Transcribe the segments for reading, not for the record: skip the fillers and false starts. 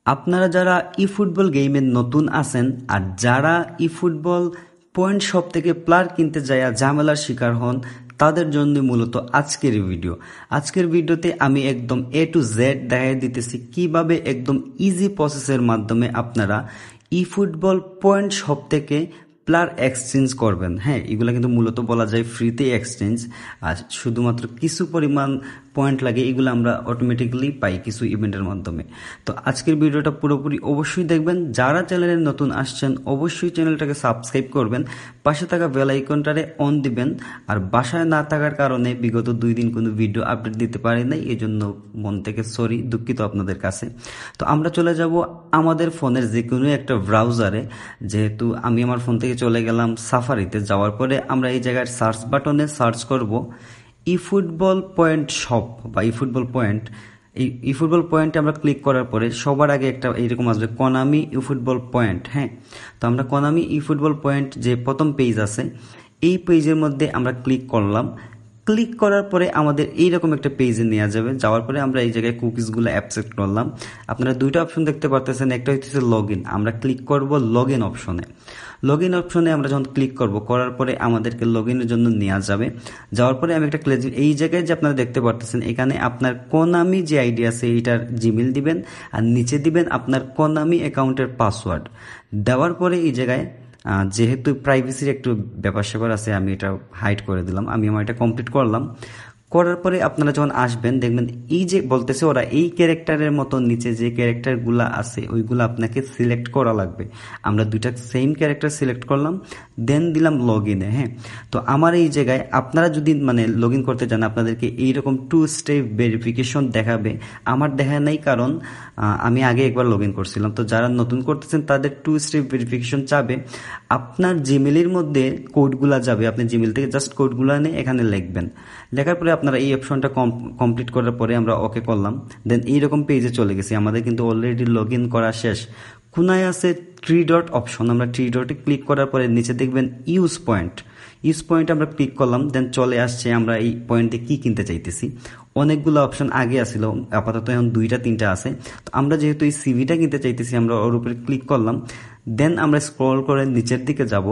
আপনারা যারা ই ফুটবল গেমে নতুন আছেন আর যারা ই ফুটবল পয়েন্ট শপ থেকে প্লেয়ার কিনতে যায় ঝামেলার শিকার হন তাদের জন্য মূলত আজকের ভিডিও। আজকের ভিডিওতে আমি একদম A to Z দেখাই দিতেছি কিভাবে একদম ইজি প্রসেসের মাধ্যমে আপনারা ই ফুটবল পয়েন্ট শপ থেকে প্লেয়ার এক্সচেঞ্জ করবেন। হ্যাঁ, এগুলো কিন্তু মূলত বলা যায় ফ্রিতে এক্সচেঞ্জ, আর শুধুমাত্র কিছু পরিমাণ পয়েন্ট লাগে, এগুলো আমরা অটোমেটিক্যালি পাই কিছু ইভেন্টের মাধ্যমে। তো আজকের ভিডিওটা পুরোপুরি অবশ্যই দেখবেন। যারা চ্যানেলে নতুন আসছেন অবশ্যই চ্যানেলটাকে সাবস্ক্রাইব করবেন, পাশে থাকা বেল আইকনটারে অন দিবেন। আর বাসায় না থাকার কারণে বিগত 2 দিন কোনো ভিডিও আপডেট দিতে পারি নাই, এই জন্য মন থেকে সরি, দুঃখিত আপনাদের কাছে। তো আমরা চলে যাব আমাদের ফোনের যে কোনো একটা ব্রাউজারে। যেহেতু আমি আমার ফোন থেকে চলে গেলাম সাফারিতে, যাওয়ার পরে আমরা এই জায়গায় সার্চ বাটনে সার্চ করব ই ফুটবল পয়েন্ট শপ বা ই ফুটবল পয়েন্ট। এই ই ফুটবল পয়েন্টে আমরা ক্লিক করার পরে সবার আগে একটা এইরকম আসবে কোনামি ই ফুটবল পয়েন্ট। হ্যাঁ, তো আমরা কোনামি ই ফুটবল পয়েন্ট যে প্রথম পেজ আছে এই পেজের মধ্যে আমরা ক্লিক করলাম। ক্লিক করার পরে আমাদের এইরকম একটা পেজে নেওয়া যাবে। যাওয়ার পরে আমরা এই জায়গায় কুকিজগুলো অ্যাকসেপ্ট করলাম। আপনারা দুইটা অপশন দেখতে পারতেছেন, একটা হচ্ছে লগ ইন। আমরা ক্লিক করব লগ ইন অপশনে। লগ ইন অপশনে আমরা যখন ক্লিক করব, করার পরে আমাদেরকে লগ ইনের জন্য নেওয়া যাবে। যাওয়ার পরে আমি একটা এই জায়গায় যে আপনারা দেখতে পারতেছেন এখানে আপনার কোনামি যে আইডি আছে এইটার জিমেল দিবেন, আর নিচে দিবেন আপনার কোনামি অ্যাকাউন্টের পাসওয়ার্ড। দেওয়ার পরে এই জায়গায় যেহেতু প্রাইভেসির একটু ব্যাপার স্যাপার আছে, আমি এটা হাইড করে দিলাম। আমি আমার এটা কমপ্লিট করলাম। করার পরে আপনারা যখন আসবেন দেখবেন এই যে বলতেছে ওরা এই ক্যারেক্টারের মতো নিচে যে ক্যারেক্টারগুলো আছে ওইগুলো আপনাকে সিলেক্ট করা লাগবে। আমরা দুইটা সেম ক্যারেক্টার সিলেক্ট করলাম, দেন দিলাম লগ ইনে। হ্যাঁ, তো আমার এই জায়গায় আপনারা যদি লগ ইন করতে চান আপনাদেরকে এইরকম 2 স্টেপ ভেরিফিকেশন দেখাবে। আমার দেখা নাই, কারণ আমি আগে একবার লগ ইন করছিলাম। তো যারা নতুন করতেছেন তাদের 2 স্টেপ ভেরিফিকেশন চাবে। আপনার জিমেলের মধ্যে কোডগুলা যাবে, আপনি জিমেল থেকে জাস্ট কোডগুলো এনে এখানে লিখবেন। লেখার পরে আপনারা এই অপশনটা কমপ্লিট করার পরে আমরা ওকে করলাম। দেন এইরকম পেজে চলে গেছি। আমাদের কিন্তু অলরেডি লগ ইন করা শেষ। কোনায় আছে 3 ডট অপশন। আমরা 3 ডটে ক্লিক করার পরে নিচে দেখবেন ইউজ পয়েন্ট। ইউজ পয়েন্ট আমরা ক্লিক করলাম, দেন চলে আসছে আমরা এই পয়েন্টে কি কিনতে চাইতেছি। অনেকগুলো অপশন আগে আসছিল, আপাতত এখন 2-3টা আছে। তো আমরা যেহেতু এই সিভিটা কিনতে চাইতেছি আমরা ওর উপরে ক্লিক করলাম। দেন আমরা স্ক্রল করে নিচের দিকে যাব।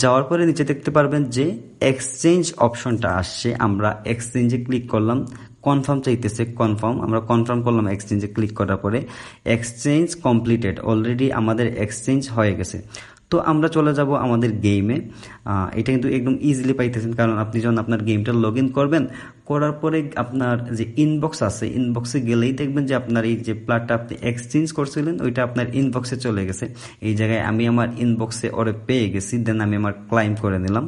যাওয়ার পরে নিচে দেখতে পারবেন যে এক্সচেঞ্জ অপশনটা আসছে। আমরা এক্সচেঞ্জে ক্লিক করলাম, কনফার্ম চাইতেছে, কনফার্ম। আমরা কনফার্ম করলাম এক্সচেঞ্জে ক্লিক করার পরে। এক্সচেঞ্জ কমপ্লিটেড, অলরেডি আমাদের এক্সচেঞ্জ হয়ে গেছে। তো আমরা চলে যাব আমাদের গেমে। এটা কিন্তু একদম ইজিলি পাইতেছেন, কারণ আপনি যখন আপনার গেমটা লগ ইন করবেন, করার পরে আপনার যে ইনবক্স আছে ইনবক্সে গেলেই দেখবেন যে আপনার এই যে প্ল্যাটটা আপনি এক্সচেঞ্জ করছিলেন ওইটা আপনার ইনবক্সে চলে গেছে। এই জায়গায় আমি আমার ইনবক্সে ওরে পেয়ে গেছি। দেন আমি আমার ক্লাইম করে নিলাম।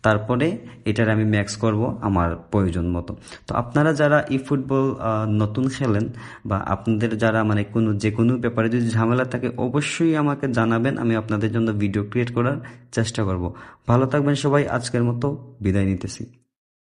তারপরে এটার আমি ম্যাক্স করব আমার প্রয়োজন মতো। তো আপনারা যারা ই ফুটবল নতুন খেলেন বা আপনাদের যারা যে কোনো ব্যাপারে যদি ঝামেলা থাকে অবশ্যই আমাকে জানাবেন, আমি আপনাদের জন্য ভিডিও ক্রিয়েট করার চেষ্টা করব। ভালো থাকবেন সবাই, আজকের মতো বিদায় নিতেছি।